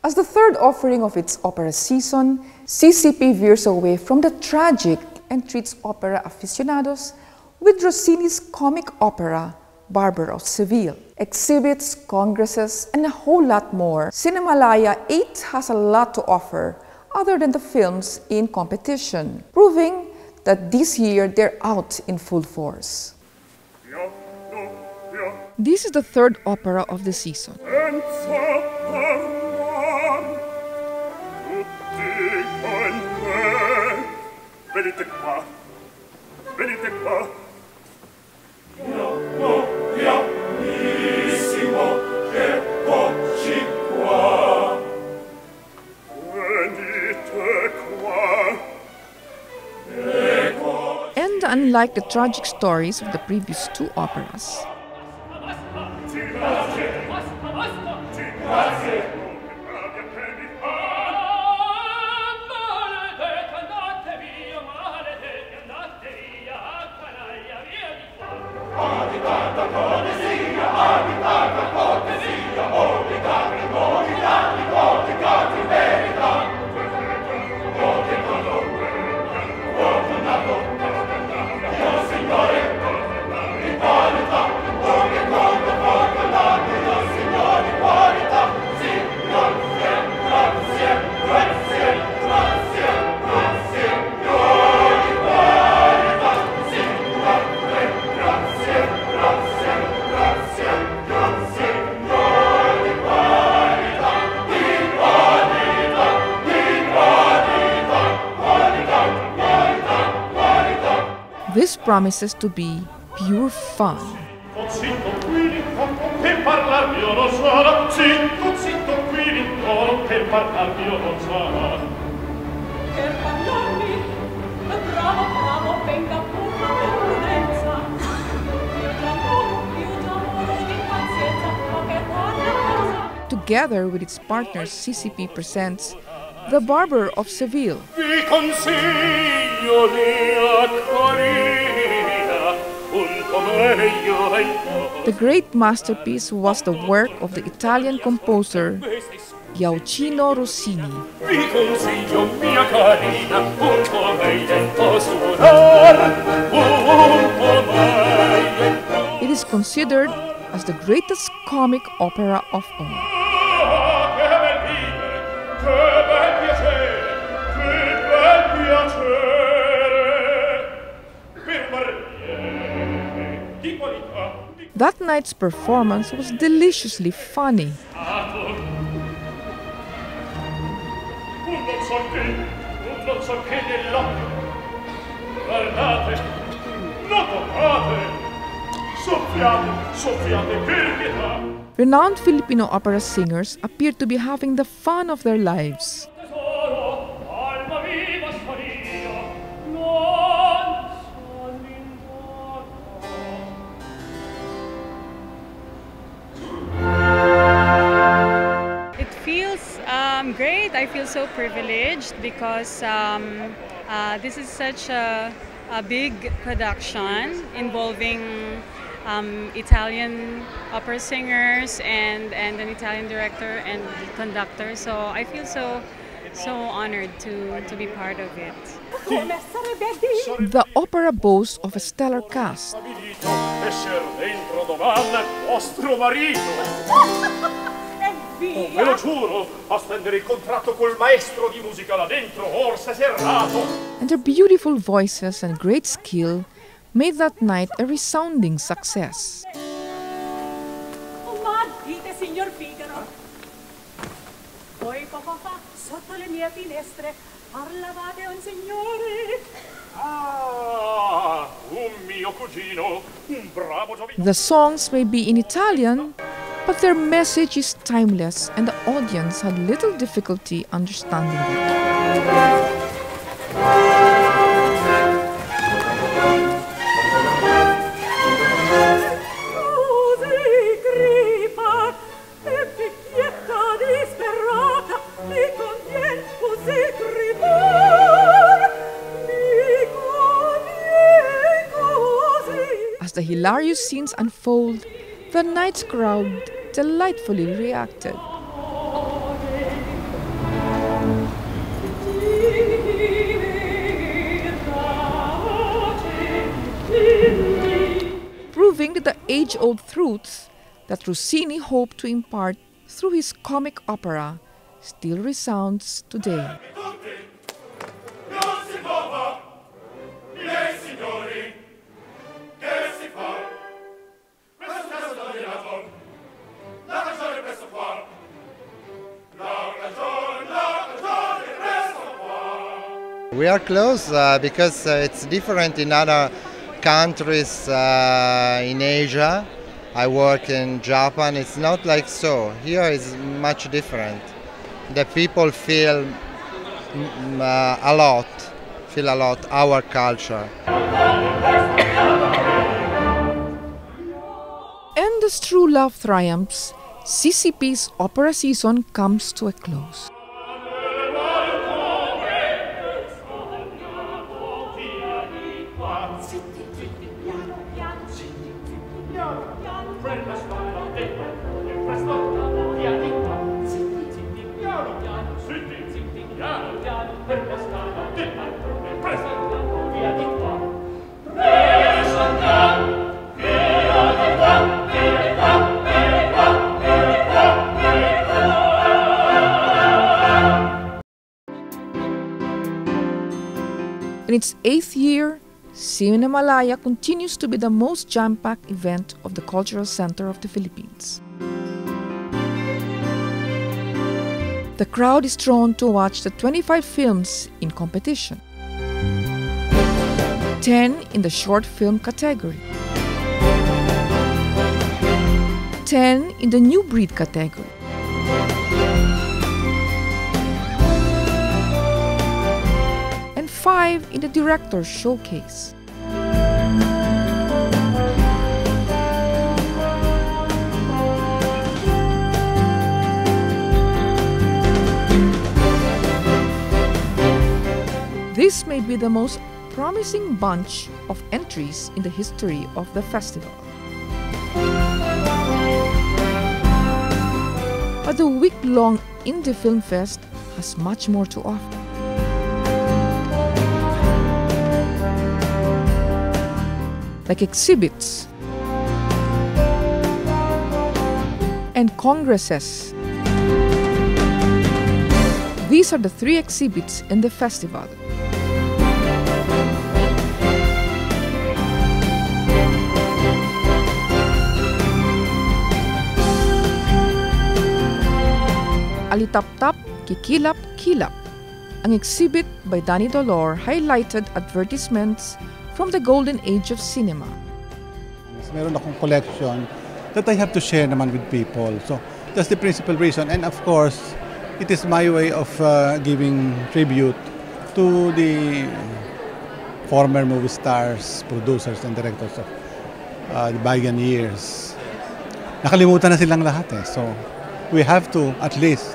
As the third offering of its opera season, CCP veers away from the tragic and treats opera aficionados with Rossini's comic opera, Barber of Seville. Exhibits, congresses, and a whole lot more, CInemalaya 8 has a lot to offer other than the films in competition, proving that this year they're out in full force. This is the third opera of the season. Venite qua, venite qua. Pianissimo, eccoci qua. Venite qua. And unlike the tragic stories of the previous two operas, this promises to be pure fun. Together with its partners, CCP presents The Barber of Seville. The great masterpiece was the work of the Italian composer Gioacchino Rossini. It is considered as the greatest comic opera of all. That night's performance was deliciously funny. Renowned Filipino opera singers appear to be having the fun of their lives. Great. I feel so privileged because this is such a big production involving Italian opera singers and an Italian director and conductor. So I feel so honored to be part of it. The opera boasts of a stellar cast. Ve lo giuro, a stendere il contratto col maestro di musica là dentro, orse serrato. And their beautiful voices and great skill made that night a resounding success. Ma dite, signor Figaro, voi poco fa, sotto le mie finestre, parlavate a un signore. Ah, un mio cugino, un bravo giovine. The songs may be in Italian, but their message is timeless and the audience had little difficulty understanding it. the hilarious scenes unfold, the night's crowd delightfully reacted. Proving that the age-old truths that Rossini hoped to impart through his comic opera still resounds today. We are close because it's different in other countries in Asia. I work in Japan, it's not like so. Here is much different. The people feel a lot our culture. And as true love triumphs, CCP's opera season comes to a close. In its 8th year, CInemalaya continues to be the most jam-packed event of the Cultural Center of the Philippines. The crowd is drawn to watch the 25 films in competition, 10 in the short film category, 10 in the new breed category, and 5 in the director's showcase. This may be the most promising bunch of entries in the history of the festival. But the week-long Indie Film Fest has much more to offer. Like exhibits and congresses. These are the 3 exhibits in the festival. Alitap-tap, Kikilap, Kilap. Ang exhibit by Danny Dolor highlighted advertisements from the golden age of cinema. Meron akong collection that I have to share naman with people. So that's the principal reason. And of course, it is my way of giving tribute to the former movie stars, producers, and directors of the bygone years. Nakalimutan na silang lahat eh. So we have to at least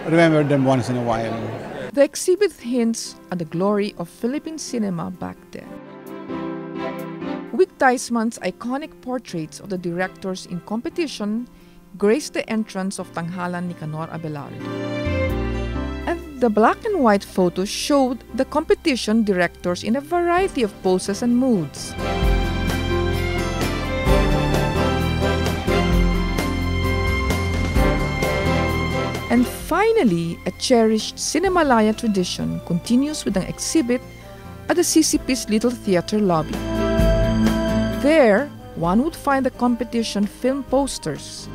remember them once in a while. The exhibit hints at the glory of Philippine cinema back then. Wick Theismann's iconic portraits of the directors in competition graced the entrance of Tanghalan Nicanor Abelardo. And the black and white photos showed the competition directors in a variety of poses and moods. And finally, a cherished CInemalaya tradition continues with an exhibit at the CCP's Little Theater lobby. There, one would find the competition film posters,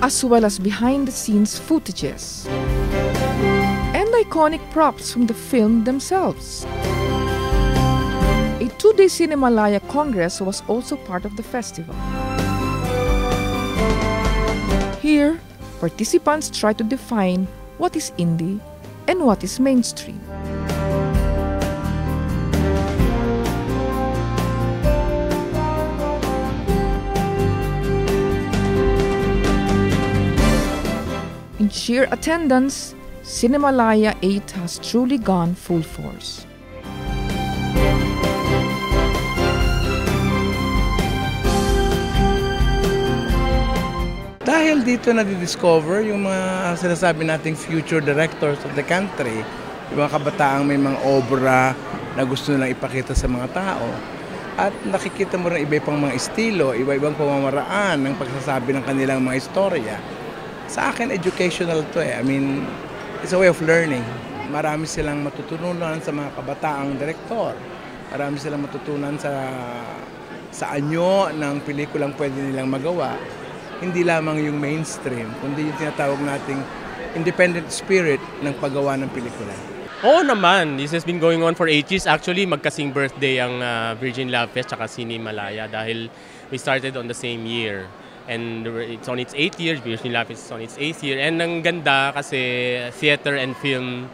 as well as behind-the-scenes footages, and iconic props from the film themselves. A 2-day CInemalaya Congress was also part of the festival. Here, participants try to define what is indie and what is mainstream. In sheer attendance, CInemalaya 8 has truly gone full force. Dahil dito na-discover yung mga sinasabi nating future directors of the country, yung mga kabataang may mga obra na gusto nilang ipakita sa mga tao. At nakikita mo rin iba-ibang mga estilo, iba-ibang pamamaraan ng pagsasabi ng kanilang mga istorya. Sa akin, educational to eh. I mean, it's a way of learning. Marami silang matutunan sa mga kabataang direktor. Marami silang matutunan sa anyo ng pelikulang pwede nilang magawa. Hindi lamang yung mainstream, kundi yung tinatawag nating independent spirit ng paggawa ng pelikula. Oo naman, this has been going on for 8 years. Actually, magkasing birthday ang Virgin Love Fest at CInemalaya dahil we started on the same year. And it's on its 8th year, Virgin Love Fest is on its 8th year. And ang ganda kasi theater and film,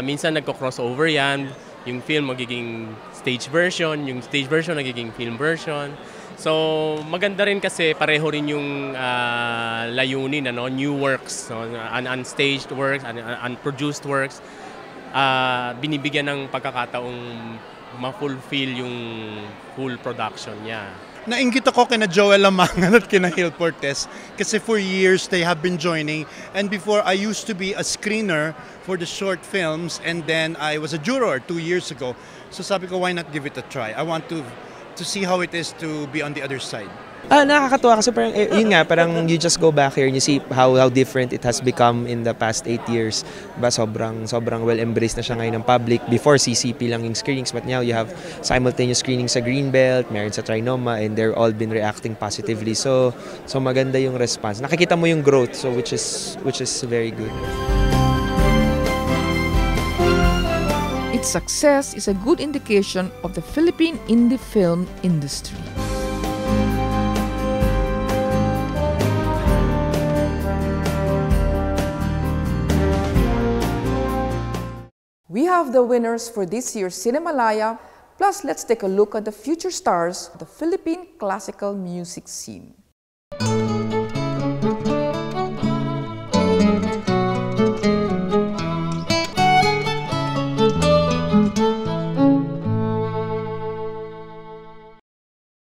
minsan nagko-crossover yan. Yung film magiging stage version, yung stage version nagiging film version. So maganda rin kasi pareho rin yung layunin, new works, unstaged works, unproduced works. Binibigyan ng pagkakataong ma-fulfill yung full production niya. Nainggit ako kina Joel Lamangan at kina Hil Portes kasi for years they have been joining, and before I used to be a screener for the short films and then I was a juror 2 years ago. So sabi ko, why not give it a try? I want to see how it is to be on the other side. Nakakatuwa kasi parang, yun nga, parang you just go back here and you see how different it has become in the past 8 years. Diba, sobrang well embraced na siya ngayon ng public. Before, CCP lang yung screenings, but now you have simultaneous screenings sa Greenbelt, meron sa Trinoma, and they're all been reacting positively. So maganda yung response. Nakikita mo yung growth, so which is very good. Its success is a good indication of the Philippine indie film industry. We have the winners for this year's CInemalaya, plus let's take a look at the future stars of the Philippine classical music scene.